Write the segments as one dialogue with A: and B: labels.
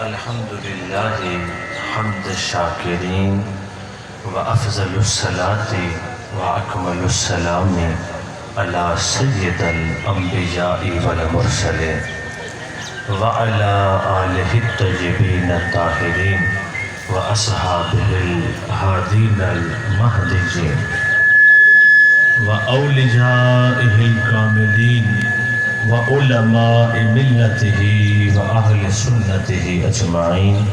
A: الحمدللہ حمد الشاکرین وافضل الصلاة واکمل السلام علی سید الانبیاء والمرسلین وعلی آلہ الطیبین الطاہرین واصحابہ الہادین المہدیین وأوليائه الكاملين وعلماء ملته وأهل سنته أجمعين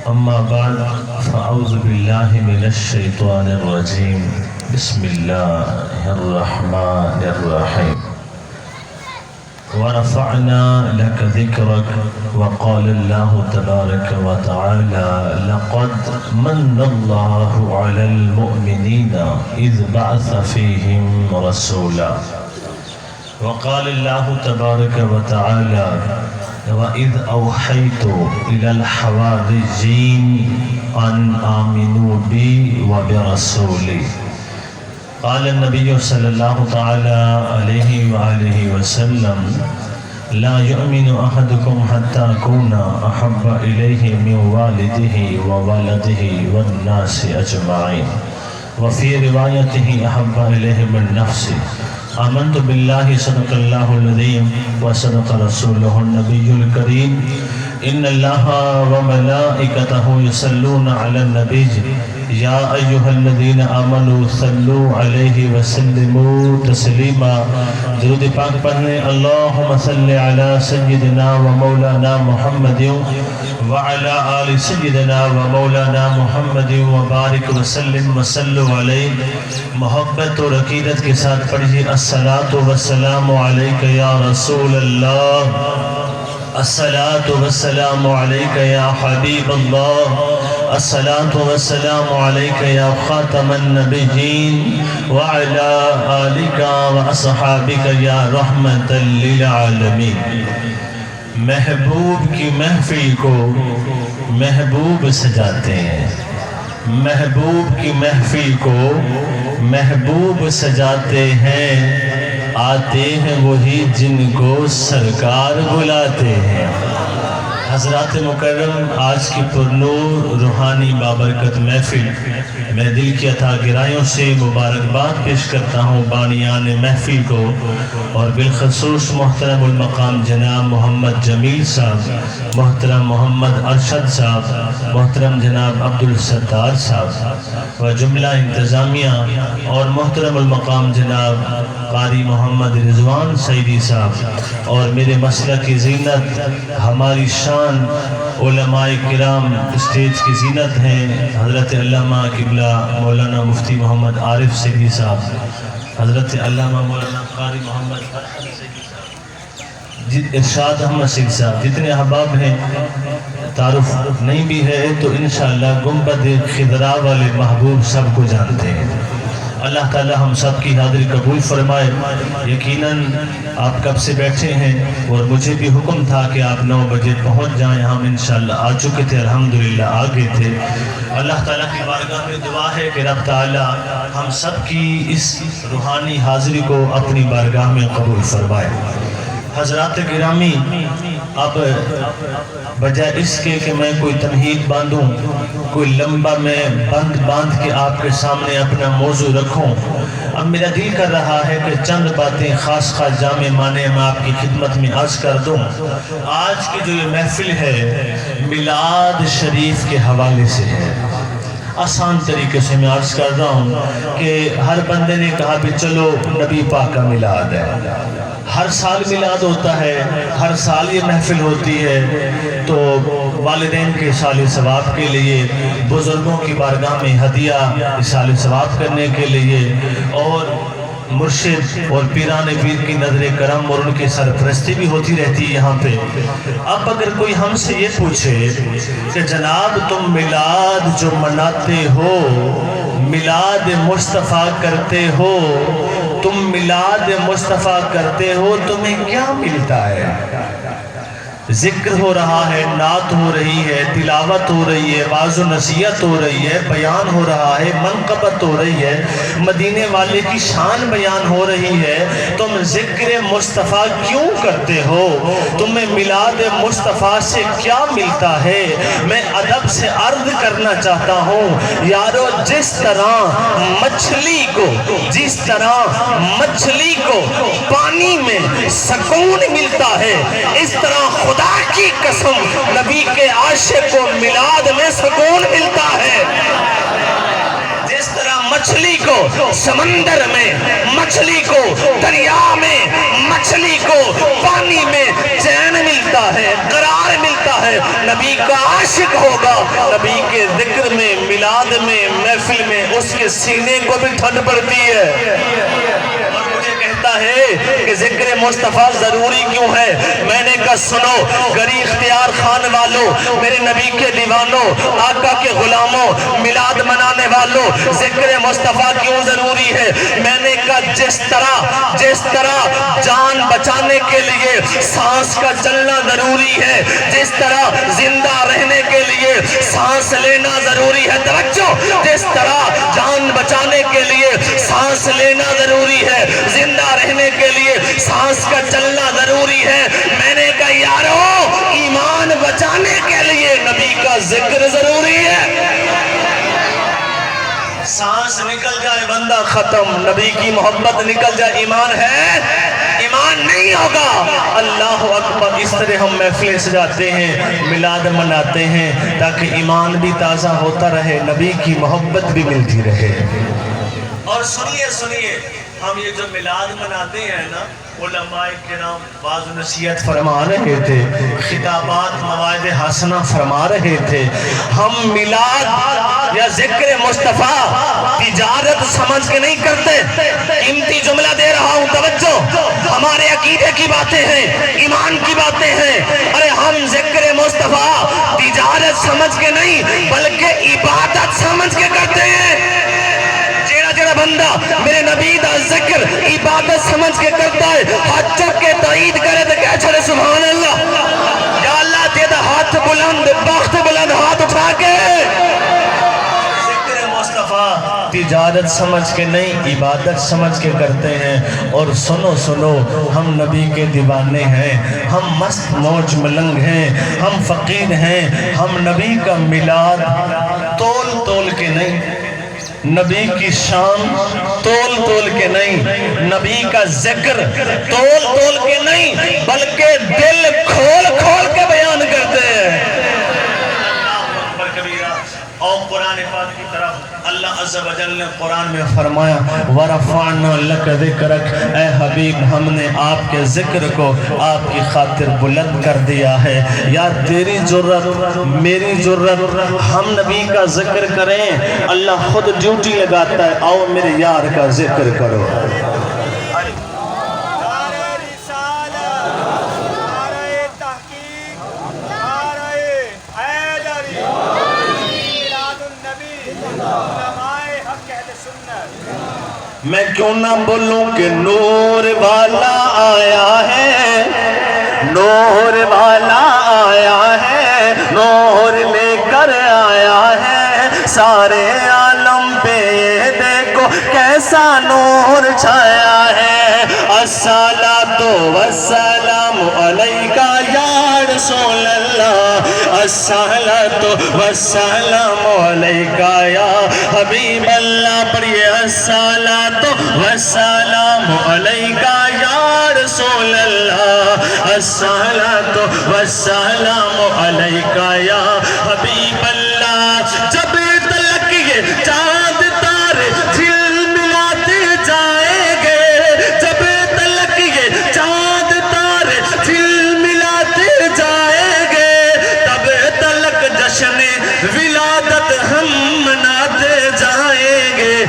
A: أما بعد فأعوذ بالله من الشيطان الرجيم بسم الله الرحمن الرحيم ورفعنا لك ذكرك وقال الله تبارك وتعالى لقد من الله على المؤمنين إذ بعث فيهم رسولا وقال الله تبارك وتعالى وإذ أوحيت إلى الحواريين أن آمنوا بي وبرسولي قال النبي صلى الله تعالى عليه وآله وسلم لا يؤمن أحدكم حتى أكون أحب إليه من والده وولده والناس أجمعين وفي روايته أحب إليه من نفسه آمنت بالله صدق الله العظيم وصدق رسوله النبي الكريم إن الله وملائكته يصلون على النبي يا أيها الذين آمنوا صلوا عليه وسلموا تسليما درود پاک پڑھنے اللهم صل على سيدنا ومولانا محمد وعلى آل سيدنا ومولانا محمد وبارك وسلم وصلوا عليه محبت اور عقیدت کے ساتھ پڑھیے الصلاة والسلام عليك يا رسول الله الصلاة والسلام عليك يا حبيب الله الصلاة والسلام عليك يا خاتم النبيين وعلى آلك وأصحابك يا رحمة للعالمين محبوب کی محفل کو محبوب سجاتے ہیں محبوب کی محفل کو محبوب سجاتے ہیں آتے ہیں وہی جن کو سرکار بلاتے ہیں حضرات مکرم آج کی پرنور روحانی بابرکت محفل میں دل کی عطا گرائیوں سے مبارکباد پیش کرتا ہوں بانیان محفل کو اور بالخصوص محترم المقام جناب محمد جمیل صاحب محترم محمد ارشد صاحب محترم جناب عبدالستار صاحب و جملہ انتظامیہ اور محترم المقام جناب قاری محمد رضوان سعیدی صاحب اور میرے مسلک کی زینت ہماری شان علماء کرام اسٹیج کی زینت ہیں حضرت علامہ قبلہ مولانا مفتی محمد عارف سعیدی صاحب حضرت علامہ مولانا قاری محمد سعیدی صاحب ارشاد احمد سعیدی صاحب جتنے احباب ہیں تعارف نہیں بھی ہے تو انشاءاللہ گنبد خضراء والے محبوب سب کو جانتے ہیں اللہ تعالی ہم سب کی حاضری قبول فرمائے یقیناً آپ کب سے بیٹھے ہیں اور مجھے بھی حکم تھا کہ آپ 9 بجے پہنچ جائیں ہم انشاءاللہ آ چکے تھے الحمدللہ آگے تھے اللہ تعالیٰ کی بارگاہ میں دعا ہے کہ رب تعالیٰ ہم سب کی اس روحانی حاضری کو اپنی بارگاہ میں قبول فرمائے حضرات گرامی اب بجائے اس کے کہ میں کوئی تمہید باندھوں کوئی لمبا میں باندھ کے آپ کے سامنے اپنا موضوع رکھوں اب میرا دل کر رہا ہے کہ چند باتیں خاص جامع معنی میں آپ کی خدمت میں عرض کر دوں آج کی جو یہ محفل ہے میلاد شریف کے حوالے سے ہے آسان طریقے سے میں عرض کر رہا ہوں کہ ہر بندے نے کہا بھی چلو نبی پاک کا میلاد ہے ہر سال میلاد ہوتا ہے ہر سال یہ محفل ہوتی ہے تو والدین کے اصال ثواب کے لیے بزرگوں کی بارگاہ میں ہدیہ اصال ثواب کرنے کے لیے اور مرشد اور پیران پیر کی نظر کرم اور ان کی سرپرستی بھی ہوتی رہتی ہے یہاں پہ اب اگر کوئی ہم سے یہ پوچھے کہ جناب تم میلاد جو مناتے ہو میلاد مصطفیٰ کرتے ہو تم میلاد مصطفیٰ کرتے ہو تمہیں کیا ملتا ہے ذکر ہو رہا ہے، نعت ہو رہی ہے، تلاوت ہو رہی ہے، واعظ و نصیحت ہو رہی ہے، بیان ہو رہا ہے، منقبت ہو رہی ہے، مدینے والے کی شان بیان ہو رہی ہے، تم ذکر مصطفیٰ کیوں کرتے ہو؟ تمہیں میلاد مصطفیٰ سے کیا ملتا ہے؟ میں ادب سے عرض کرنا چاہتا ہوں یارو، جس طرح مچھلی کو پانی میں سکون ملتا ہے، اس طرح خدا کی قسم نبی کے عاشق کو میلاد میں سکون ملتا ہے۔ جس طرح مچھلی کو سمندر میں، مچھلی کو دریا میں، مچھلی کو پانی میں چین ملتا ہے، قرار ملتا ہے، نبی کا عاشق ہوگا، نبی کے ذکر میں، میلاد میں، محفل میں اس کے سینے کو بھی ٹھنڈ پڑتی ہے۔ ہے کہ ذکر مصطفیٰ ضروری کیوں ہے؟ میں نے کہا سنو گری اختیار خان والوں، میرے نبی کے دیوانوں، آقا کے غلاموں، میلاد منانے والوں، ذکر مصطفیٰ کیوں ضروری ہے؟ میں نے کہا جس طرح جان بچانے کے لیے سانس کا چلنا ضروری ہے، جس طرح زندہ رہنے کے لیے سانس لینا ضروری ہے، توجہ، جس طرح جان بچانے کے لیے سانس لینا ضروری ہے، زندہ رہنے کے لیے سانس کا چلنا ضروری ہے، میں نے کہا یارو ایمان بچانے کے لیے نبی کا ذکر ضروری ہے۔ سانس نکل جائے بندہ ختم، نبی کی محبت نکل جائے ایمان ہے؟ ایمان نہیں ہوگا۔ اللہ اکبر، اس طرح ہم محفلیں سجاتے ہیں، میلاد مناتے ہیں تاکہ ایمان بھی تازہ ہوتا رہے، نبی کی محبت بھی ملتی رہے۔ اور سنیے ہم یہ جو میلاد مناتے ہیں نا، علماء کرام واعظ و نصیحت فرما رہے تھے، خطابات موعظ حسنہ فرما رہے تھے، ہم میلاد یا ذکر مصطفیٰ تجارت سمجھ کے نہیں کرتے۔ قیمتی جملہ دے رہا ہوں، توجہ، ہمارے عقیدے کی باتیں ہیں، ایمان کی باتیں ہیں، ارے ہم ذکر مصطفیٰ تجارت سمجھ کے نہیں بلکہ عبادت سمجھ کے کرتے ہیں۔ جیڑا بندہ میرے نبی دا ذکر عبادت سمجھ کے کرتا ہے، ہاتھ چک کے تائید کرے تو کہہ چھڑے سبحان اللہ، یا اللہ تیرا ہاتھ بلند، بخت بلند، ہاتھ اٹھا کے۔ ذکر مصطفیٰ تجارت سمجھ کے نہیں عبادت سمجھ کے کرتے ہیں۔ اور سنو ہم نبی کے دیوانے ہیں، ہم مست موج ملنگ ہیں، ہم فقیر ہیں، ہم نبی کا میلاد تول کے نہیں، نبی کی شان تول کے نہیں، نبی کا ذکر تول کے نہیں بلکہ دل کھول کے بیان کرتے ہیں۔ اور قرآن پاک کی طرف اللہ عز و جل نے قرآن میں فرمایا وَرَفَعْنَا لَكَ ذِكْرَكَ، اے حبیب ہم نے آپ کے ذکر کو آپ کی خاطر بلند کر دیا ہے۔ یا تیری جرت میری جرت، ہم نبی کا ذکر کریں، اللہ خود ڈیوٹی لگاتا ہے، آؤ میرے یار کا ذکر کرو۔ میں کیوں نہ بولوں کہ نور والا آیا ہے، نور والا آیا ہے، نور لے کر آیا ہے، سارے عالم پہ یہ دیکھو کیسا نور چھایا ہے۔ الصلاۃ والسلام علیکہ یا رسول اللہ، الصلاۃ والسلام علیکہ یا حبیب اللہ، پڑھیے الصلاۃ والسلام علیکہ یا رسول اللہ، الصلاۃ والسلام علیکہ یا حبیب اللہ۔ جب تلک یہ چاند تارے جھلملاتے جائیں گے، جب تلک یہ چاند تارے جھلملاتے جائیں گے، تب تلک جشن ولادت ہم مناتے جائیں گے۔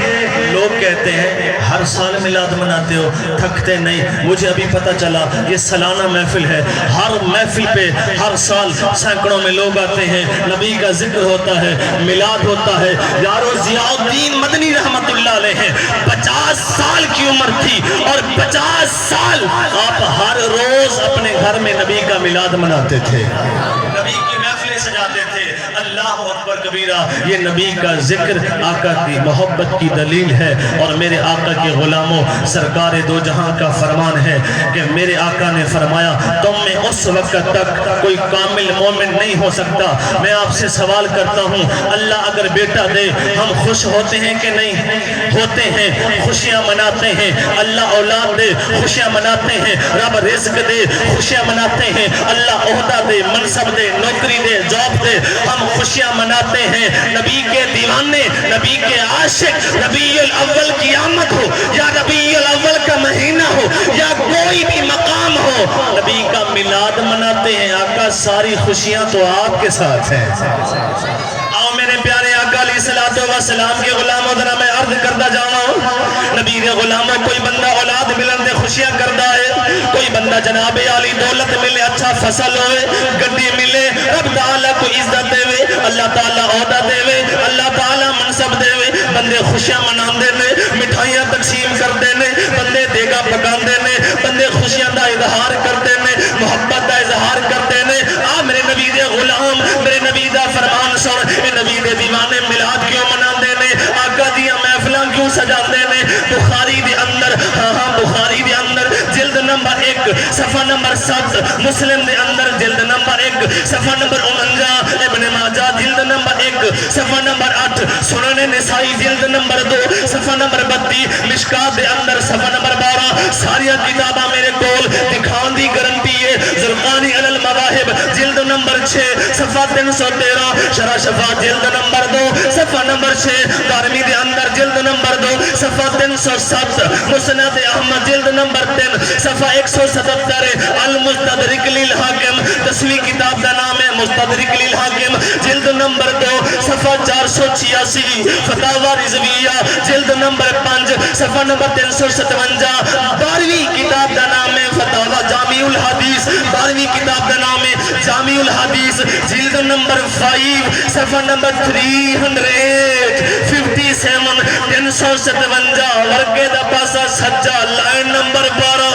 A: لوگ کہتے ہیں ہر سال میلاد مناتے ہو، تھکتے نہیں، مجھے ابھی پتہ چلا یہ سالانہ محفل ہے، ہر محفل پہ ہر سال سینکڑوں میں لوگ آتے ہیں، نبی کا ذکر ہوتا ہے، میلاد ہوتا ہے۔ یارو ضیاء الدین مدنی رحمت اللہ علیہ 50 سال کی عمر تھی، اور 50 سال آپ ہر روز اپنے گھر میں نبی کا میلاد مناتے تھے، نبی کی محفلیں سجاتے تھے۔ اللہ اکبر کبیرہ، یہ نبی کا ذکر آقا کی محبت کی دلیل ہے۔ اور میرے آقا کے غلاموں، سرکار دو جہاں کا فرمان ہے کہ میرے آقا نے فرمایا تم میں اس وقت تک کوئی کامل مومن نہیں ہو سکتا۔ میں آپ سے سوال کرتا ہوں، اللہ اگر بیٹا دے ہم خوش ہوتے ہیں کہ نہیں ہوتے ہیں؟ خوشیاں مناتے ہیں۔ اللہ اولاد دے خوشیاں مناتے ہیں۔ رب رزق دے خوشیاں مناتے ہیں۔ اللہ عہدہ دے، منصب دے، نوکری دے، جاب دے، ہم خوشیاں مناتے ہیں۔ نبی کے دیوانے، نبی کے عاشق، ربیع الاول کی آمد ہو یا ربیع الاول کا مہینہ ہو یا کوئی بھی مقام ہو، نبی کا میلاد مناتے ہیں۔ آقا ساری خوشیاں تو آپ کے ساتھ ہیں۔ آؤ میرے پیارے آقا علیہ السلام کے غلاموں، ذرا میں عرض کرتا جاؤں، نبی کے غلاموں، کوئی بندہ اولاد ملن دے خوشیاں کرتا ہے، کوئی بندہ جناب عالی دولت ملے، اچھا فصل ہوئے، گڈی ملے، رب تعالیٰ کو عزت دے وے، اللہ تعالیٰ عہدہ دے وے، اللہ تعالیٰ منصب دے وے، بندے خوشیاں مناندے نے، مٹھائیاں تقسیم کردے نے، بندے دیگا پکاندے نے، بندے خوشیاں دا اظہار کردے نے، محبت دا اظہار کردے نے۔ میرے نبی دے غلام، میرے نبی دا فرمان سن، اے نبی دے دیوانے میلاد کیوں مناندے نے؟ آقا دیاں محفلاں کیوں سجاندے نے؟ بخاری دے اندر، بخاری دے اندر جلد نمبر 1 صفحہ نمبر 7، مسلم دے اندر جلد نمبر 1 صفحہ نمبر 49، ابن ماجہ جلد نمبر 1 صفحہ نمبر 8، سنن نسائی جلد نمبر 2 صفحہ نمبر 32، مشکات دے اندر صفحہ نمبر 12، ساریاں کتاباں میرے کول دکھان دی گارنٹی ہے۔ زرقانی علی المواہب جلد نمبر 6 صفحہ 313، شرح شفا جلد نمبر 2 صفحہ نمبر 6، دارمی دے اندر جلد نمبر 2 صفحہ 307، مسند احمد جلد نمبر 3 صفحہ 177، المستدرک للحاکم، 10ویں کتاب کا نام ہے مستدرک للحاکم، جلد نمبر 2 صفحہ 486، فتاوی رضویہ جلد نمبر 5 صفحہ نمبر 357، 12ویں کتاب کا نام ہے فتاوی جامع الحدیث، 12ویں کتاب کا نام ہے جامع الحدیث، جلد نمبر 5 صفحہ نمبر 357، 357 ورقے دا پاسا سجا، لائن نمبر 12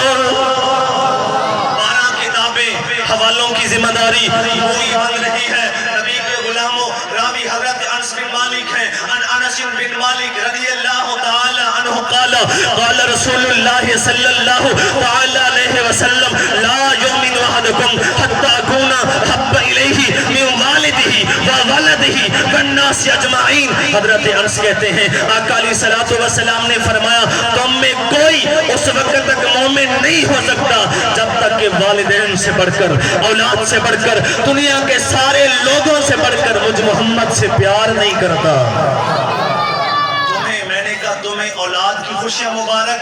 A: کتابیں حوالوں کی ذمہ داری وہی بن رہی ہے۔ نبی کے غلاموں، راوی حضرت انس بن مالک ہیں، انس بن مالک رضی اللہ تعالی عنہ قال قال رسول اللہ صلی اللہ تعالی علیہ وسلم لا یؤمن احدکم حتی اکون حب الیہ من والدہ وولدہ والناس اجمعین۔ حضرت انس کہتے ہیں آقا علیہ السلام نے فرمایا تم میں کوئی اس وقت تک مومن نہیں ہو سکتا جب تک کہ والدین سے بڑھ کر، اولاد سے بڑھ کر، دنیا کے سارے لوگوں سے بڑھ کر مجھ محمد سے پیار نہیں کرتا۔ میں نے کہا تمہیں اولاد کی خوشیاں مبارک،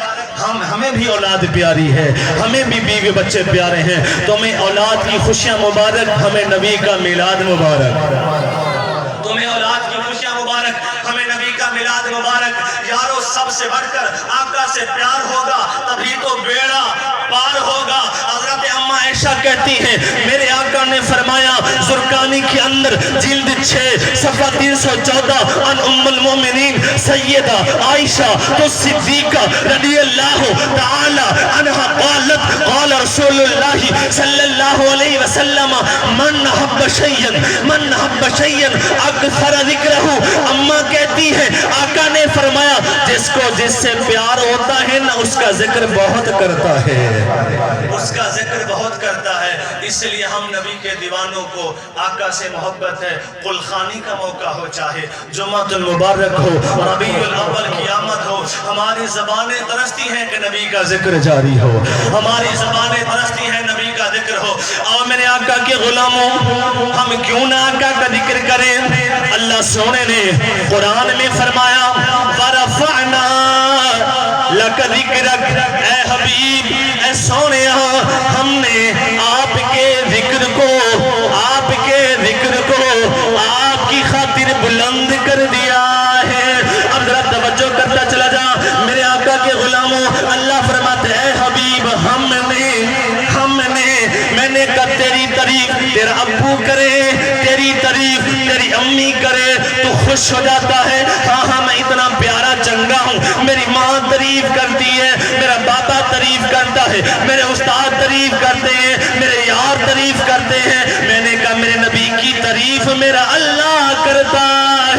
A: ہمیں بھی اولاد پیاری ہے، ہمیں بھی بیوی بچے پیارے ہیں، تمہیں اولاد کی خوشیاں مبارک، ہمیں نبی کا میلاد مبارک۔ تمہیں اولاد کی خوشیاں مبارک، ہمیں نبی کا میلاد مبارک۔ یارو سب سے بڑھ کر آقا سے پیار ہوگا تبھی تو بیڑا پار ہوگا۔ حضرت اماں عائشہ کہتی ہیں میرے آقا نے فرمایا زرقانی کے اندر جلد 6 صفحہ 314 ان ام المومنین سیدہ عائشہ تو صدیقہ رضی اللہ تعالی عنہ قالت قال رسول اللہ صلی اللہ علیہ وسلم من حب شیئا اکثر ذکرہ۔ اماں کہتی ہے آقا نے فرمایا جس کو جس سے پیار ہوتا ہے نا اس کا ذکر بہت کرتا ہے، اس کا ذکر بہت کرتا ہے۔ اس لیے ہم نبی کے دیوانوں کو آقا سے محبت ہے۔ قلخانی کا موقع ہو، چاہے جمعۃ المبارک ہو، ربیع الاول کی آمد ہو، ہماری زبانیں ترستی ہیں کہ نبی کا ذکر جاری ہو، ہماری زبانیں ترستی ہیں نبی کا ذکر ہو۔ اور میرے آقا کے غلاموں، ہم کیوں نہ آقا کا ذکر کریں؟ اللہ سونے نے قرآن میں فرمایا وَرَفَعْنَا لَكَ ذِكْرَكَ، اے حبیب، اے سونیا، ہم نے آپ کے ذکر کو آپ کی خاطر بلند کر دیا ہے۔ اب ذرا توجہ کرتا چلا جا میرے آقا کے غلاموں، اللہ فرماتے اے حبیب میں نے کہا تیری تعریف تیرا ابو کرے، تیری تعریف تیری امی کرے تو خوش ہو جاتا ہے۔ ہاں میں اتنا پیارا چنگا ہوں، میری ماں تعریف کرتی ہے، میرا باپا تعریف کرتا ہے، میرے استاد تعریف کرتے ہیں، میرے تعریف کرتے ہیں. میں نے کہا میرے نبی کی تعریف میرا اللہ کرتا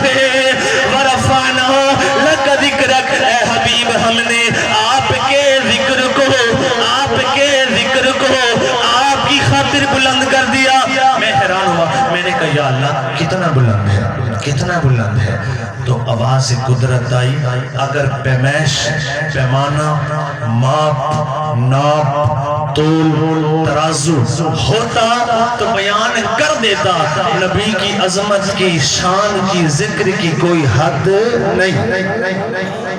A: ہے. وَرَفَعْنَا لَكَ ذِكْرَكَ اے حبیب ہم نے آپ کے ذکر کو آپ کی خاطر بلند کر دیا. میں حیران ہوا. میں نے کہا یا اللہ کتنا بلند ہے, کتنا بلند ہے. تو آواز قدرت آئی. اگر پیمائش, پیمانہ, ماپ, ناپ, تول, ترازو ہوتا تو بیان کر دیتا. نبی کی عظمت کی, شان کی, ذکر کی کوئی حد نہیں.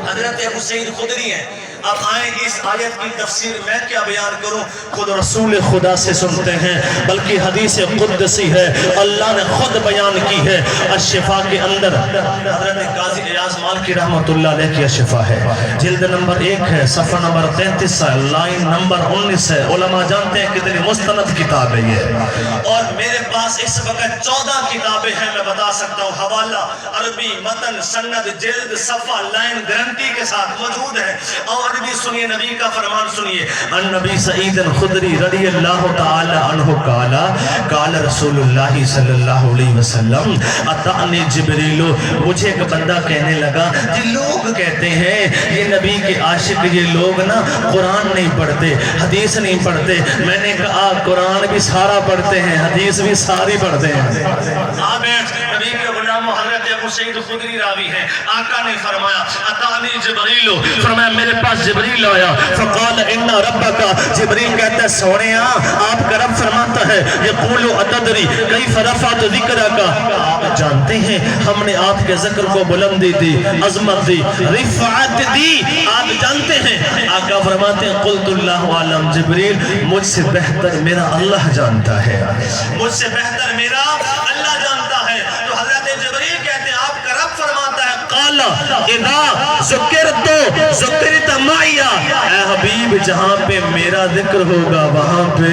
A: حضرت ابو سعید خدری ہیں. اب آئیں اس آیت کی تفسیر میں کیا بیان کروں, خود رسول خدا سے سنتے ہیں, بلکہ حدیث قدسی ہے, اللہ نے خود بیان کی ہے. الشفا کے اندر حضرت قاضی ایاز مالکی رحمت اللہ علیہ کی الشفا ہے, جلد نمبر 1 ہے, صفحہ نمبر 33 ہے, لائن نمبر 19 ہے. علماء جانتے ہیں کتنی مستند کتاب ہے یہ, اور میرے پاس اس وقت 14 کتابیں ہیں. میں بتا سکتا ہوں حوالہ, عربی, متن, سند, جلد, صفحہ, لائن گارنٹی کے ساتھ موجود ہے. اور عربی سنیے, نبی کا فرمان سنیے. النبی سعید الخدری رضی اللہ تعالی عنہ قالا قال رسول اللہ صلی اللہ علیہ وسلم اتانی جبریل. مجھے ایک بندہ کہنے لگا جی لوگ کہتے ہیں یہ نبی کے عاشق, یہ لوگ نا قرآن نہیں پڑھتے, حدیث نہیں پڑھتے. میں نے کہا قرآن بھی سارا پڑھتے ہیں, حدیث بھی ساری پڑھتے ہیں. نبی کے غلام حضرت ابو سعید خدری راوی ہیں. آقا نے فرمایا اتانی جبریل, فرمایا میرے پاس جبریل آیا. فقال ان ربک, جبریل کہتا ہے سونیا آپ کا رب فرماتا ہے یقول اتدری کیف رفعت ذکرک, آپ جانتے ہیں ہم نے آپ کے ذکر کو بلندی دی, عظمت دی, رفعت دی, آپ جانتے ہیں. آقا فرماتے ہیں قلت اللہ عالم, جبریل مجھ سے بہتر میرا اللہ جانتا ہے, مجھ سے بہتر میرا اللہ جانتا ہے. تو حضرت جبریل کہتے ہیں آپ کا رب فرماتا ہے قال اذا ذکرت معی, اے حبیب جہاں پہ میرا ذکر ہوگا وہاں پہ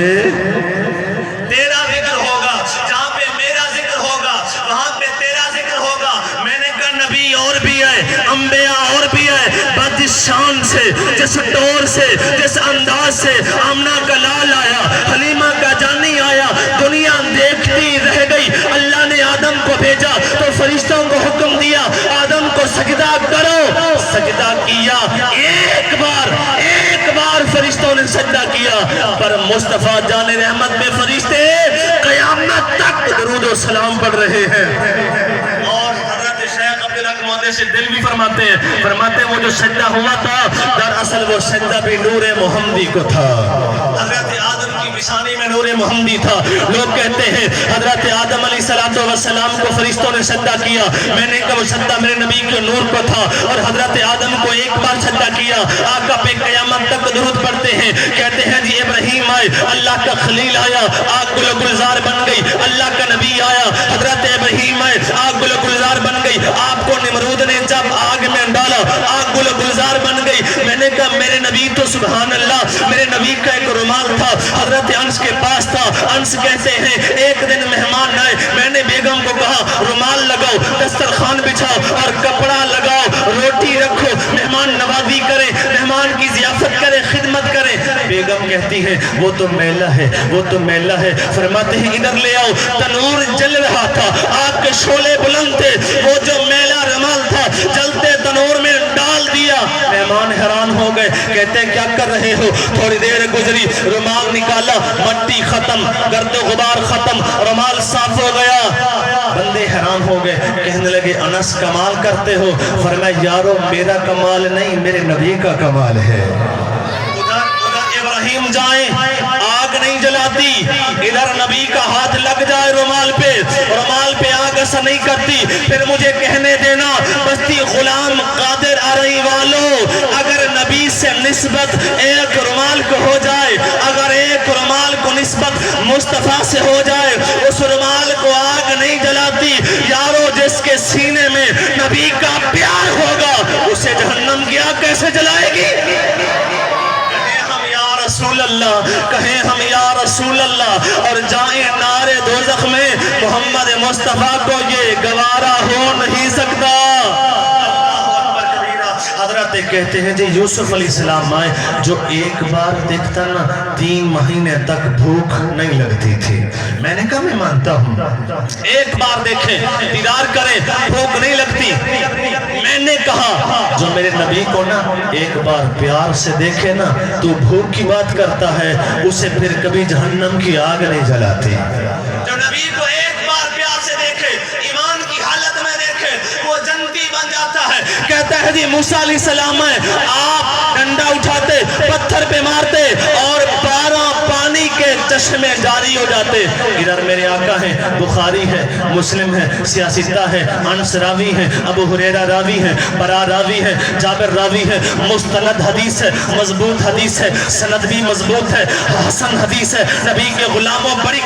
A: تیرا ذکر ہوگا, جہاں پہ میرا ذکر ہوگا وہاں پہ تیرا ذکر ہوگا. میں نے کہا نبی اور بھی ہے, انبیاء اور بھی ہے, بس جس شان سے, جس طور سے, جس انداز سے آمنہ کا لال آیا, حلیمہ کا جانی آیا, دنیا دیکھتی رہ گئی. اللہ نے آدم کو بھیجا تو فرشتوں کو حکم دیا آدم کو سجدہ کرو, سجدہ کیا. ایک بار فرشتوں نے سجدہ کیا, پر مصطفیٰ جان رحمت میں فرشتے قیامت تک درود و سلام پڑھ رہے ہیں. اور حضرت شیخ عبدالحق محدث دل بھی فرماتے ہیں وہ جو سجدہ ہوا تھا دراصل وہ سجدہ بھی نور محمدی کو تھا. حضرت آدم کی نشانی میں نور محمدی تھا. لوگ کہتے ہیں حضرت آدم علیہ السلام کو فرشتوں نے سجدہ کیا. میں نے کہا وہ سجدہ میرے نبی کے نور کو تھا, اور حضرت آدم کو ایک بار سجدہ کیا. آقا پہ قیامت تک درود پڑھتے ہیں, کہتے ہیں جی ابراہیم آئے, اللہ کا خلیل آیا, آگ گل گلزار بن گئی. اللہ کا نبی آیا, حضرت ابراہیم آئے, آگ گل گلزار بن گئی. آپ کو نمرود نے جب آگ میں ڈالا آگ گل گلزار بن گئی. میں نے کہا میرے نبی تو سبحان اللہ, میرے نبی کا ایک رومال تھا حضرت انس کے پاس تھا. انس کہتے ہیں ایک دن مہمان آئے, میں نے بیگم کو کہا رومال لگاؤ, دسترخوان بچھاؤ اور کپڑا لگاؤ, روٹی رکھو, مہمان نوازی کرے, مہمان کی ضیافت کرے, خدمت کرے. بیگم کہتی ہے وہ تو میلا ہے, وہ تو میلا ہے. فرماتے ہیں ادھر لے آؤ. تنور جل رہا تھا, آگ کے شعلے بلند تھے, وہ جو میلا رومال تھا جلتے تنور میں ڈال دیا. مہمان حیران ہو گئے, کہتے ہیں کیا کر رہے ہو. تھوڑی دیر گزری, رومال نکالا, مٹی ختم, گرد و غبار ختم, رومال صاف ہو گیا. بندے حیران ہو گئے, کہنے لگے انس کمال کرتے ہو. فرمایا یارو میرا کمال نہیں, میرے نبی کا کمال ہے. ادھر ابراہیم جائیں آگ نہیں جلاتی, ادھر نبی کا ہاتھ لگ جائے رومال پہ آگ اثر نہیں کرتی. پھر مجھے کہنے دینا بستی غلام قادر آرئی والو, اگر نبی سے نسبت ایک رومال کو ہو جائے, اگر ایک رومال کو نسبت مصطفیٰ سے ہو جائے, اس رومال کو آگ نہیں جلاتی. یارو جس کے سینے میں نبی کا پیار ہوگا اسے جہنم کی آگ کیسے جلائے گی. رسول اللہ کہیں ہم یا رسول اللہ, اور جائیں نارے دوزخ میں, محمد مصطفیٰ کو یہ گوارا ہو نہیں سکتا. حضرت کہتے ہیں جی یوسف علیہ السلام آئے، جو ایک بار دیکھتا نا 3 مہینے تک بھوک نہیں لگتی تھی۔ میں نے کہا میں مانتا ہوں، ایک بار دیکھیں دیدار کریں بھوک نہیں لگتی۔ میں نے کہا جو میرے نبی کو نا ایک بار پیار سے دیکھے نا تو بھوک کی بات کرتا ہے، اسے پھر کبھی جہنم کی آگ نہیں جلاتی۔ جو نبی کو ایک بار پیار سے دیکھے، ایمان کی حالت میں دیکھے، وہ جنتی بن جاتا ہے۔ کہتا ہے جی موسیٰ علیہ السلام ہے، آپ ڈنڈا اٹھاتے پتھر پہ مارتے اور 12 پانی کے چشمے جاری ہو جاتے۔ ادھر میرے آقا ہیں، بخاری ہے، مسلم ہے، سیاستہ ہے، انس راوی ہے، ابو ہریرہ راوی ہے، برا راوی ہے، جابر راوی ہے، مستند حدیث ہے، مضبوط حدیث ہے، سند بھی مضبوط ہے، حسن حدیث ہے، نبی کے غلاموں بڑی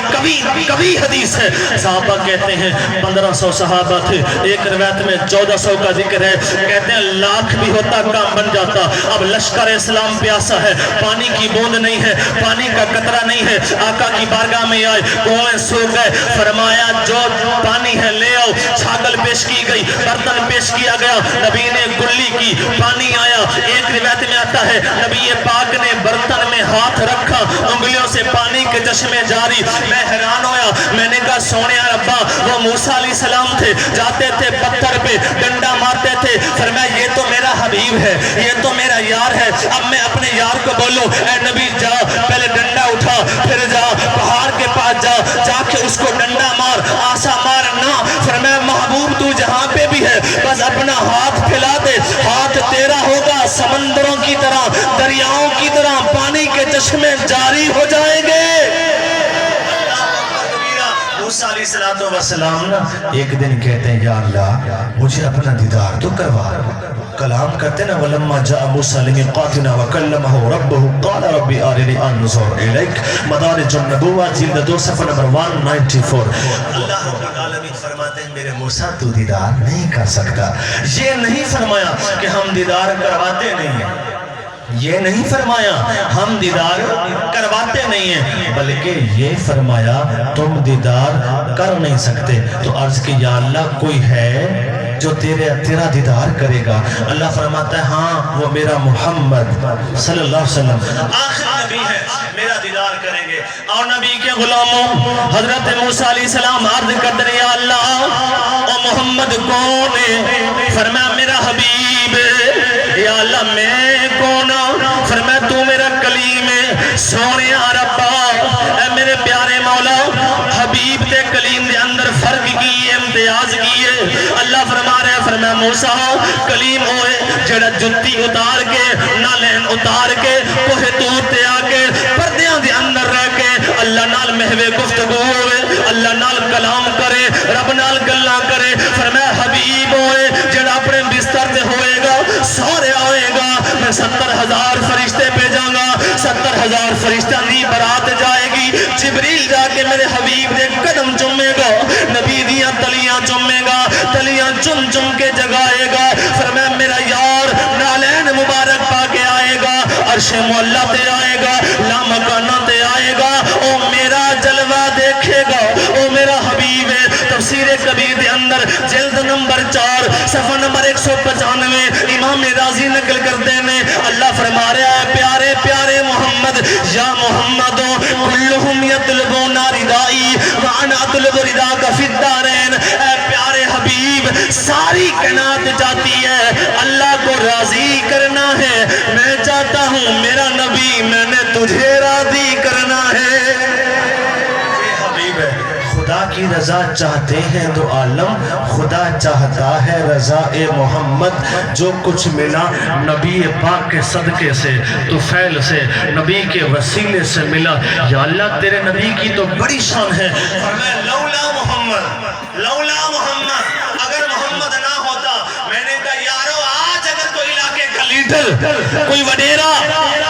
A: کبھی حدیث ہے۔ صحابہ کہتے ہیں 1500 صحابہ تھے، ایک روایت میں 1400 کا ذکر ہے، کہتے ہیں لاکھ بھی ہوتا کام بن جاتا۔ اب لشکر اسلام پیاسا ہے، پانی کی بوند نہیں ہے، پانی کا قطرہ نہیں ہے، آقا کی بارگاہ میں آئے، کنویں سوکھ گئے، فرمایا جو پانی ہے لے آؤ۔ چھاگل پیش کی گئی، برتن پیش کیا گیا، نبی نے گلی کی، پانی آیا۔ ایک روایت میں آتا ہے نبی پاک نے برتن میں ہاتھ رکھا، انگلیوں سے پانی کے چشمے جاری۔ میں حیران ہویا، میں نے کہا سونے ربا، وہ موسیٰ علیہ السلام تھے، جاتے تھے پتھر پہ ڈنڈا مارتے تھے، فرمایا یہ تو میرا حبیب ہے، یہ تو میرا یار ہے۔ اب میں اپنے یار کو بولوں اے نبی جا، پہلے ڈنڈا اٹھا، پھر جا پہاڑ کے پاس جا کے اس کو ڈنڈا مار، آسا مارنا۔ فرمایا محبوب تو جہاں پہ بھی ہے بس اپنا ہاتھ پھیلا دے، ہاتھ تیرا ہوگا، سمندروں کی طرح دریاؤں کی طرح پانی کے چشمے جاری ہو جائیں گے۔ موسیٰ علیہ السلام نا ایک دن کہتے ہیں یا اللہ مجھے اپنا دیدار تو کروا۔ کلام کرتے نا وَلَمَّا جَاءَ مُوسَىٰ لِمِيقَاتِنَا وَكَلَّمَهُ رَبُّهُ قَالَ رَبِّ أَرِنِي أَنظُرْ إِلَيْكَ مَدَارِجُ النُّبُوَّةِ جلد 2 صفحہ نمبر 194۔ اللہ رب العالمین فرماتے ہیں میرے موسیٰ تو دیدار نہیں کر سکتا۔ یہ نہیں فرمایا کہ ہم دیدار کرواتے نہیں ہیں، یہ نہیں فرمایا ہم دیدار کرواتے نہیں ہیں، بلکہ یہ فرمایا تم دیدار کر نہیں سکتے۔ تو عرض کی یا اللہ کوئی ہے جو تیرا دیدار کرے گا؟ اللہ فرماتا ہے ہاں وہ میرا محمد صلی اللہ علیہ وسلم آخر نبی ہے، میرا دیدار کریں گے۔ اور نبی کے غلاموں حضرت موسیٰ علیہ السلام عرض کرتے ہیں یا اللہ او محمد کون ہے؟ فرمایا میرا حبیب ہے۔ یا اللہ میں کون؟ فرمایا تو میرا کلیم ہے۔ سونے ربا اے میرے پیارے مولا، حبیب تے کلیم دے اندر فرق کی ہے، امتیاز کی ہے۔ اللہ فرما رہے ہیں، فرمایا موسیٰ کلیم ہوئے جڑا جتی اتار کے نالین اتار کے کوہ طور تے آ کے پردیاں دے اندر رہ کے اللہ نال محوے گفتگو ہوئے، اللہ نال کلام کرے، رب نال گلاں کرے۔ فرمایا حبیب ہوئے جڑا اپنے بستر تے ہوئے گا، سورے آئے گا، میں 70,000 فرشتے بھیجاں گا، 70,000 فرشتہ دی برات جائے گی، جبریل جا کے میرے حبیب دے قدم چمے گا، نبی دیاں تلیاں چمے گا، تلیاں چم چم کے جگائے گا۔ فرمایا میرا یار نالین مبارک پا کے آئے گا، عرش معلیٰ تے آئے گا، لامکانہ تے آئے گا، او میرا جلوہ دیکھے گا، او میرا حبیب ہے۔ تفسیر کبیر دے اندر جلد نمبر 4 صفحہ نمبر 195 امام رازی نقل کرتے ہیں، اللہ فرما رہا ہے پیارے پیارے محمد یا محمدو کلہم یطلبون ردائی وانا اطلب رداک فی الدارین۔ اے پیارے حبیب ساری کائنات چاہتی ہے اللہ کو راضی کرنا ہے، میں چاہتا ہوں میرا نبی میں نے تجھے راضی کرنا ہے۔ خدا کی رضا چاہتے ہیں دو عالم، خدا چاہتا ہے رضا محمد۔ جو کچھ ملا نبی پاک کے صدقے سے، طفیل سے، نبی کے وسیلے سے ملا۔ یا اللہ تیرے نبی کی تو بڑی شان ہے۔ فرمایا لولا محمد، لولا محمد، اگر محمد نہ ہوتا۔ میں نے کہا یارو آج اگر کوئی علاقے کا لیڈر، کوئی وڈیرا،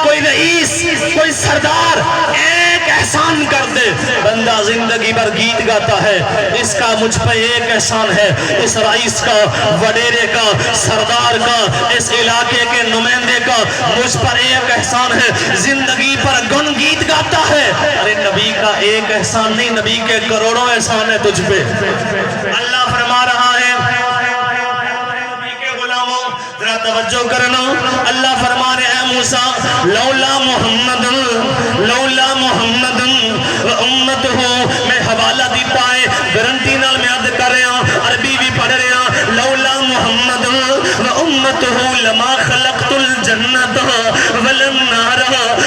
A: کوئی رئیس، کوئی سردار ایک احسان کر دے، بندہ زندگی بھر گیت گاتا ہے اس کا مجھ پہ ایک احسان ہے، اس رئیس کا، وڈیرے کا، سردار کا، اس علاقے کے نمائندے کا مجھ پر ایک احسان ہے، زندگی پر گن گیت گاتا ہے۔ ارے نبی کا ایک احسان نہیں، نبی کے کروڑوں احسان ہے تجھ پہ۔ اللہ فرما رہا ہے
B: توجہ کرنا اللہ فرما رہے ہیں موسیٰ لولا محمد و امتہ میں حوالہ دیتا ہے گارنٹی نال میں عرض کر رہے ہیں عربی بھی پڑھ رہے ہیں لولا محمد و امتہ لما خلقت الجنت ولا النار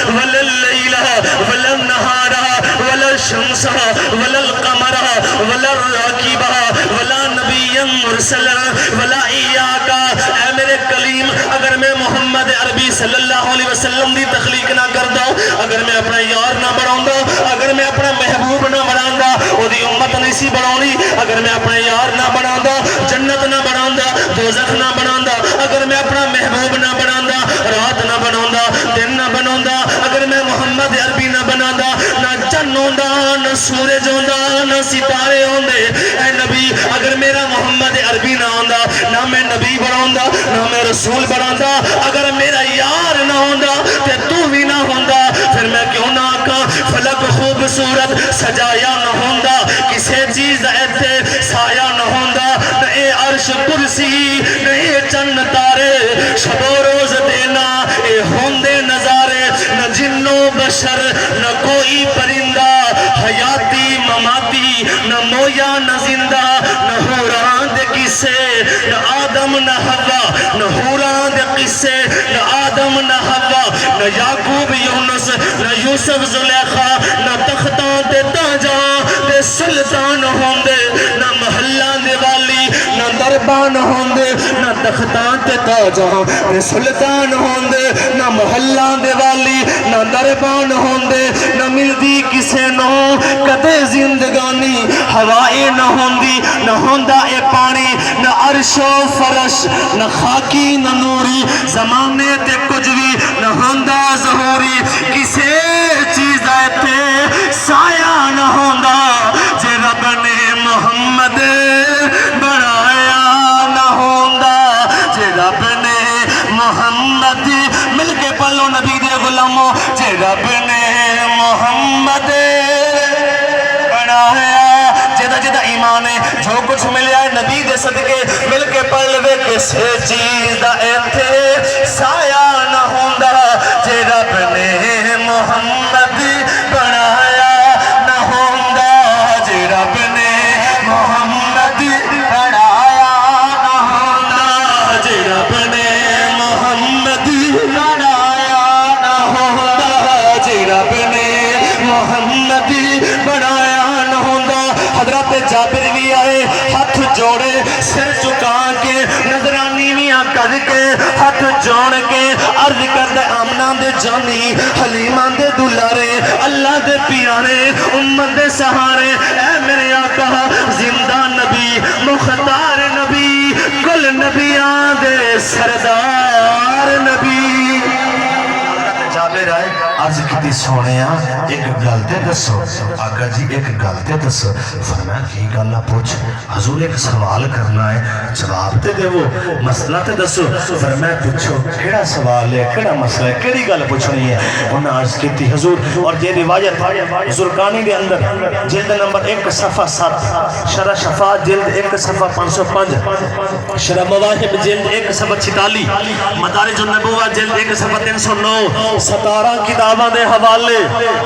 B: ولا اللیل ولا النہار ولا الشمس ولا القمر ولا الراکب ولا نبی مرسل ولا ایاک اے میرے کلیم اگر میں محمد عربی صلی اللہ علیہ وسلم دی تخلیق نہ کر دو اگر میں اپنا یار نہ بڑھاؤں گا اگر میں اپنا محبوب نہ بڑھاؤں گا وہ دی امت نہیں سی بڑھاؤں اگر میں اپنا یار نہ بڑھاؤں گا جنت نہ بڑھاؤں گا دوزخ نہ بڑھاؤں گا اگر میں اپنا محبوب نہ بڑھاؤں گا رات نہ بڑھاؤں گا دن نہ بڑھاؤں گا اگر میں محمد عربی نہ بناؤں گا نہ چن ہوندا نہ سورج ہوندا نہ ستارے ہوندے اے نبی اگر میرا محمد عربی نہ ہوندا نہ میں نبی بڑھاؤں گا نہ میں رسول بڑھاؤں گا اگر میرا یار نہ ہوندا تے تو بھی نہ ہوندا پھر میں کیوں نہ آکا فلک خوبصورت سجایا نہ ہوندا کسے چیز ایتے سایہ نہ ہوندا نہ اے عرش کرسی نہ اے چند تارے شب و روز دینا اے ہوندے نظارے نہ جن و بشر نہ کوئی پرندہ حیاتی مماتی نہ مویا نہ زندہ نہ حوران دے قصے نہ آدم نہ حوا نہ حوران دے قصے نہ آدم نہ حوا نہ یعقوب یونس نہ یوسف زلیخا نہ تختان دے تاجاں دے سلطان ہوندے نہ محلان دے والی نہ دربان ہوندے نہ تختان دے تاجاں دے سلطان ہوندے نہ محلان دے والی نہ دربان ہوندے نہ ملدی کسے نو کدے زندگانی ہوائے نہ ہوندی نہ ہوندا اے پانی نہ عرش و فرش نہ خاکی نہ نوری زمانے تے کچھ بھی نہ ہوندا ظہوری کسے چیز آئے سایہ نہ ہوندا جے رب نے محمد بڑھایا نہ ہوندا جے رب نے محمد مل کے پلو نبی دے غلاموں جے رب نے محمد بڑھایا جدہ جدہ ایمان ہے جو کچھ ملیا ہے نبی دے صدقے مل کے پلوے کسے چیز دا ایتھے سایہ نہ ہوندا جے رب نے محمد بڑھایا نہ ہوندا جے رب نے محمد بڑھایا نہ ہوندا جے رب نے محمد بڑھایا نہ ہوندا جے رب نے محمد بڑھایا نہ ہوندا حضرت جابر بھی آئے ہاتھ جوڑے سر چکا کے نظرانی میاں کر کے ہاتھ جوڑ کے عرض کر دے آمنہ دے جانی حلیمہ دے دلارے اللہ دے پیارے امت دے سہارے اے میرے آقا زندہ نبی مختار نبی کل نبیاں دے سردار نبی جابر آئے عرض کی سونیا ایک گلتے دسو آقا جی ایک گلتے دسو فرمایا کی گلہ پوچھ حضور ایک سوال کرنا ہے جواب تے دے وہ مسئلہ تے دسو فرمایا پوچھو کیڑا سوال ہے کیڑا مسئلہ ہے کیڑی گل پوچھنی ہے انہاں عرض کی تھی حضور اور یہ روایت زرقانی دے اندر جلد نمبر 1 صفحہ 7 شرح شفاعت جلد 1 صفحہ 505 شرح مواہب جلد 1 صفحہ 46 مدارج النبوہ جلد 1 صفحہ 309 17 کتاباں دے حوالے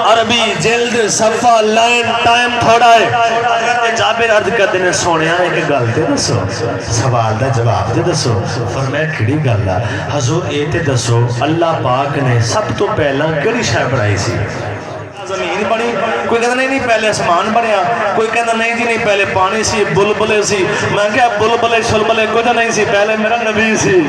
B: عربی جلد صفحہ لائن ٹائم تھوڑا ہے حضرت جابر عرض کرتے ہیں سونیا ایک گل تے دسو سوال دا جواب تے دسو فرمایا کیڑی گل ہے حضور اے تے دسو اللہ پاک نے سب تو پہلا کیڑی شے بنائی سی زمین بنی کوئی کہتا نہیں پہلے اسمان بنیا کوئی کہتا نہیں جی نہیں پہلے پانی سی بلبلے سی میں کہا بلبلے شلبلے کوئی نہیں سی پہلے میرا نبی سی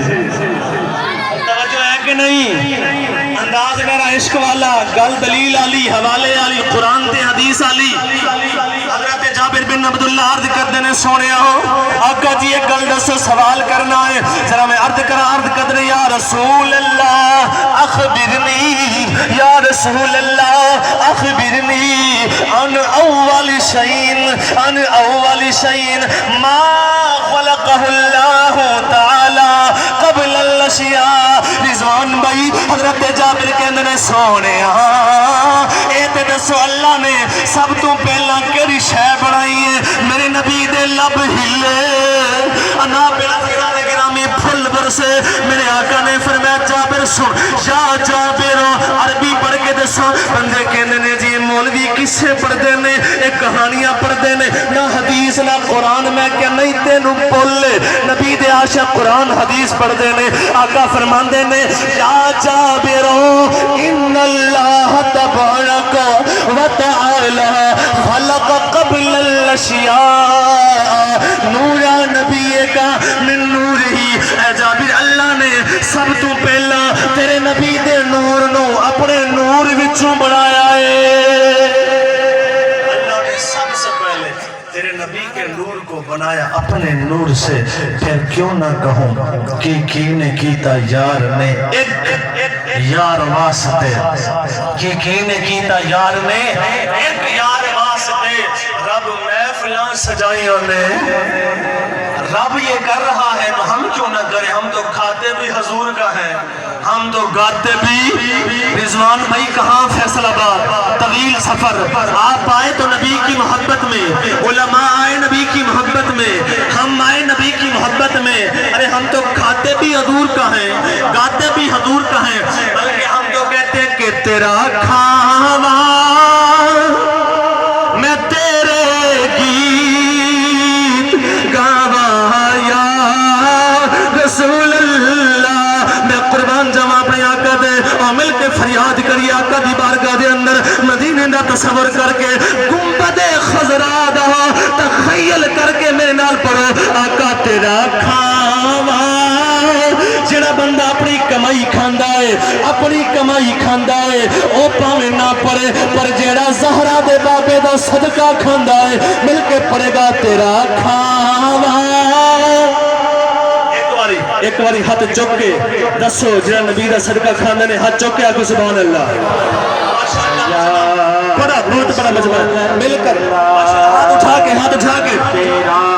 B: توجہ ہے کہ نہیں انداز میرا عشق والا گل دلیل علی حوالے علی قرآن تے حدیث علی حضرت جابر بن عبداللہ عرض کر دینے سونے ہو آقا جی ایک گل دسو سوال کرنا ہے ذرا میں عرض کر دیں یا رسول اللہ اخبرنی یا رسول اللہ اخبرنی ان اول شئین ما خلقه اللہ تعالی قبل الاشیاء رضوان بھائی حضرت جابر کے اندر سونے اے تے دسو اللہ نے سب تو پہلا کیڑی شے بنائی ہے میرے نبی دے لب ہلے انا بلا گرامی پھل برسے میرے آقا نے فرمایا جابر سن یا جابر عربی پڑھ کے دسو بندے کہندے نے جی مولوی کسے پڑھدے نے ایک کہانیاں پڑھدے نے نہ حدیث نہ قرآن میں کہ نہیں تینوں بولے نبی دے عاشق قرآن حدیث پڑھدے نے آقا فرماندے نے یا جابر ان اللہ تبارک و تعالی خلق قبل الاشیاء نورا نبی کا من نور ہی اے جابر اللہ نے سب تو پہلا تیرے نبی دے نور نو اپنے نور وچوں بنایا ہے اللہ نے سب سے پہلے تیرے نبی کے نور کو بنایا اپنے نور سے پھر کیوں نہ کہوں کہ کینے کیتا یار نے ایک یار واسطے کہ کینے کیتا یار نے ایک یار واسطے رب محفلاں سجائیوں نے رب یہ کر رہا ہے تو ہم کیوں نہ کریں ہم تو کھاتے بھی حضور کا ہیں ہم تو گاتے بھی رضوان بھائی کہاں فیصل آباد طویل سفر آپ آئے تو نبی کی محبت میں علماء آئے نبی کی محبت میں ہم آئے نبی کی محبت میں ارے ہم تو کھاتے بھی حضور کا ہیں گاتے بھی حضور کا ہیں بلکہ ہم تو کہتے ہیں کہ تیرا کھانا میں تیرے گیت گاوا یا رسول اللہ میں قربان جمع اپنے آقا دے اور مل کے فریاد کری آقا دی بارگاہ دے اندر مدینے دا تصور کر کے گنبد خضرا دا تخیل کر کے میرے نال پڑھو آقا تیرا کھاوا جڑا بندہ اپنی کمائی کھاندا ہے اپنی کمائی کھاندا ہے او پاویں نہ پڑے پر جڑا زہرا دے بابے دا صدقہ کھاندا ہے مل کے پڑے گا تیرا کھاوا ایک باری ہاتھ چک کے دسو جڑا نبی دا صدقہ کھاندا نے ہاتھ چک کے آکو سبحان اللہ بڑا بہت بڑا مجمع مل کر ہاتھ اٹھا کے تیرا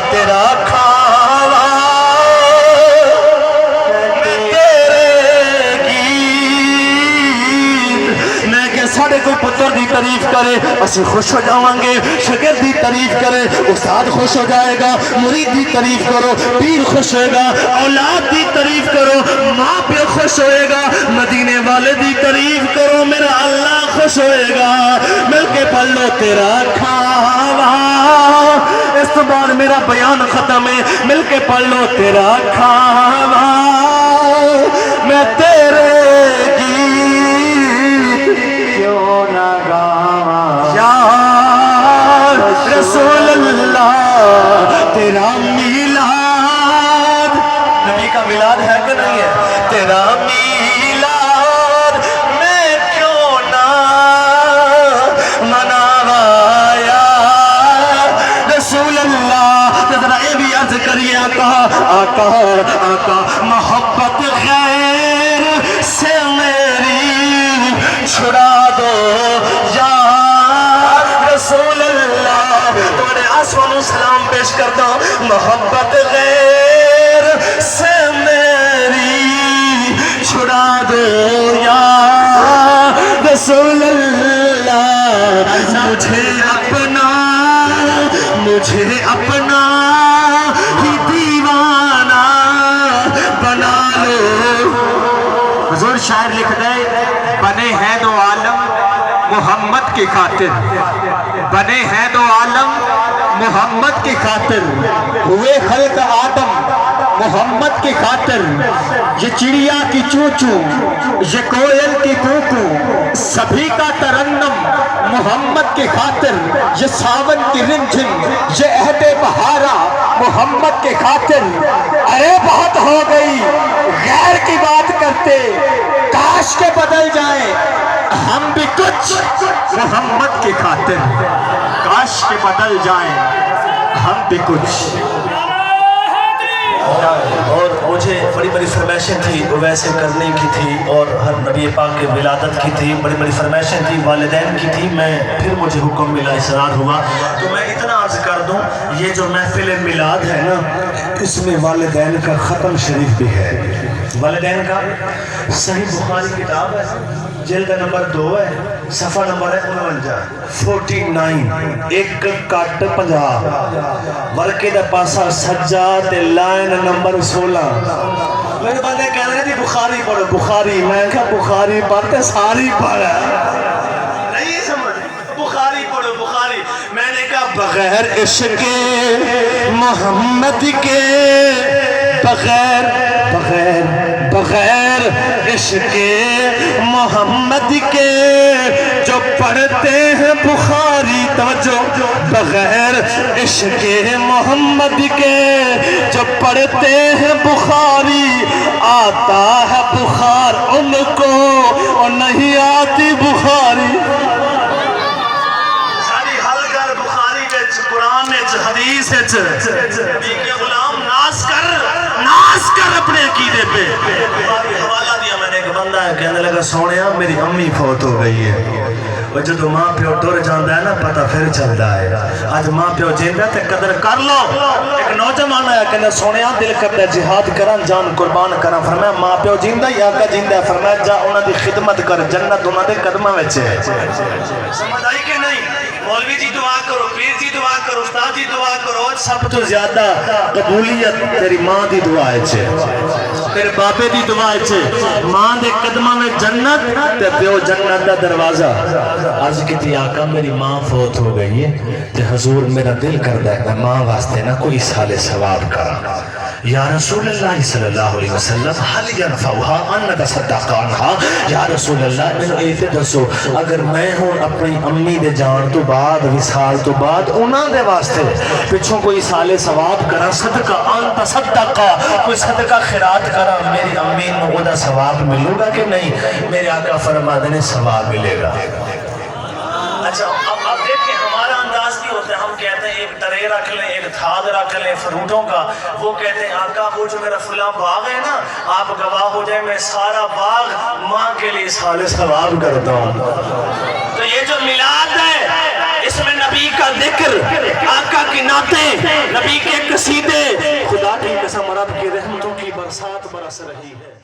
B: تیرا کھاوا میں تیرے گیت میں کہ ساڑھے کوئی پتر دی تعریف کرے اسی خوش ہو جاؤں گے شاگرد دی تعریف کرے استاد خوش ہو جائے گا مرید دی تعریف کرو پیر خوش ہوئے گا اولاد دی تعریف کرو ماں پہ خوش ہوئے گا مدینے والے دی تعریف کرو میرا اللہ خوش ہوئے گا مل کے پڑھ لو تیرا کھاوا اس تو بعد میرا بیان ختم ہے مل کے پڑھ لو تیرا کھاوا میں تیرے گیت کیوں نہ گاواں یا رسول اللہ تیرا میلاد نبی کا میلاد ہے کہ نہیں ہے تیرا میلاد میں کیوں نہ مناواں یا رسول اللہ ذرا اے بھی عرض کریے آقا محبت غیر سے میری چھڑا دو یا رسول اللہ تمہارے آسمان و سلام پیش کرتا ہوں محبت غیر سے میری چھڑا دو یا رسول اللہ مجھے اپنا ہی دیوانہ بنا لو حضور شاعر لکھ دے بنے ہیں دو عالم محمد کی خاطر بنے ہیں دو عالم محمد کی خاطر ہوئے خلق آدم محمد کی خاطر یہ چڑیا کی چوچو یہ کوئل کی کوکو سبھی کا ترنم محمد کی خاطر یہ ساون کی رمجھم یہ عہد بہارا محمد کی خاطر ارے بہت ہو گئی غیر کی بات کرتے کاش کے بدل جائیں ہم بھی کچھ محمد کی خاطر کاش کے بدل جائیں ہم بھی کچھ اور مجھے بڑی بڑی فرمائشیں تھی ویسے کرنے کی تھی اور ہر نبی پاک کے ولادت کی تھی، بڑی بڑی فرمائشیں تھی والدین کی تھی، میں پھر مجھے حکم ملا اصرار ہوا تو میں اتنا عرض کر دوں یہ جو محفل میلاد ہے نا اس میں والدین کا ختم شریف بھی ہے، والدین کا صحیح بخاری کتاب ہے جلد نمبر 2 ہے صفحہ نمبر ہے 49 ایک کٹ 50 ورکے دا پاسا سجا تے لائن نمبر 16 میرے بندے کہہ رہے تھے بخاری پڑھو بخاری، میں کہا بخاری پڑھتے ساری پڑھا نہیں سمجھ بخاری پڑھو بخاری، میں نے کہا بغیر عشق محمد کے بغیر عشق محمد کے جو پڑھتے ہیں بخاری، توجہ، بغیر عشق محمد کے جو پڑھتے ہیں بخاری آتا ہے بخار ان کو اور نہیں آتی بخاری۔ ساری حل کر بخاری وچ قرآن وچ حدیث وچ نبی کے غلام ناز کر اپنے عقیدے پہ حوالہ دیا۔ میں نے ایک بندہ ہے کہنے لگا سونیا میری امی فوت ہو گئی ہے، اور جدو ماں پیو ٹر جاندہ ہے نا پتہ پھر چلتا ہے، آج ماں پیو جیندہ تے قدر کر لو۔ ایک نوجوان آیا کہنے سونیا دل کرتا ہے جہاد کران جان قربان کران، فرمایا ماں پیو جیندہ یا کا جیندہ ہے، فرمایا جا انہاں دی خدمت کر جنت انہاں دے قدمہ وچ ہے۔ سمجھ آئی کہ نہیں؟ مولوی جی دعا کرو، پیر جی دعا کرو، استاد جی دعا کرو، سب تو زیادہ قبولیت تیری ماں دی دعا ہے، تیرے باپے دی دعا ہے، ماں دے قدمہ میں جنت تے پیو جنت دا دروازہ۔ عرض کی تھی آقا میری ماں فوت ہو گئی ہے تے حضور میرا دل کردہ ہے میں ماں واسطے نہ کوئی سال ثواب کرا، یا رسول اللہ صلی اللہ علیہ وسلم حل ینفعها ان تصدق عنها، یا رسول اللہ میں نے ایتے دسو اگر میں ہوں اپنی امی دے جان تو بعد وصال تو بعد انہاں دے واسطے پچھوں کوئی سال ثواب کرا، صدقہ ان تصدق کوئی صدقہ خیرات کرا، میری امی نو دا ثواب ملے گا کہ نہیں؟ میرے آقا فرما دینے ثواب ملے گا۔ اچھا اب دیکھیں ہمارا انداز نہیں ہوتا ہے، ہم کہتے ہیں ایک ٹرے رکھ لیں ایک تھاد رکھ لیں فروٹوں کا، وہ کہتے ہیں آقا وہ جو میرا فلاں باغ ہے نا آپ گواہ ہو جائے میں سارا باغ ماں کے لیے سال ثواب کرتا ہوں۔ تو یہ جو میلاد ہے اس میں نبی کا ذکر، آقا کی نعتیں، نبی کے قصیدے، خدا کی قسم رب کی رحمتوں کی برسات برس رہی ہے۔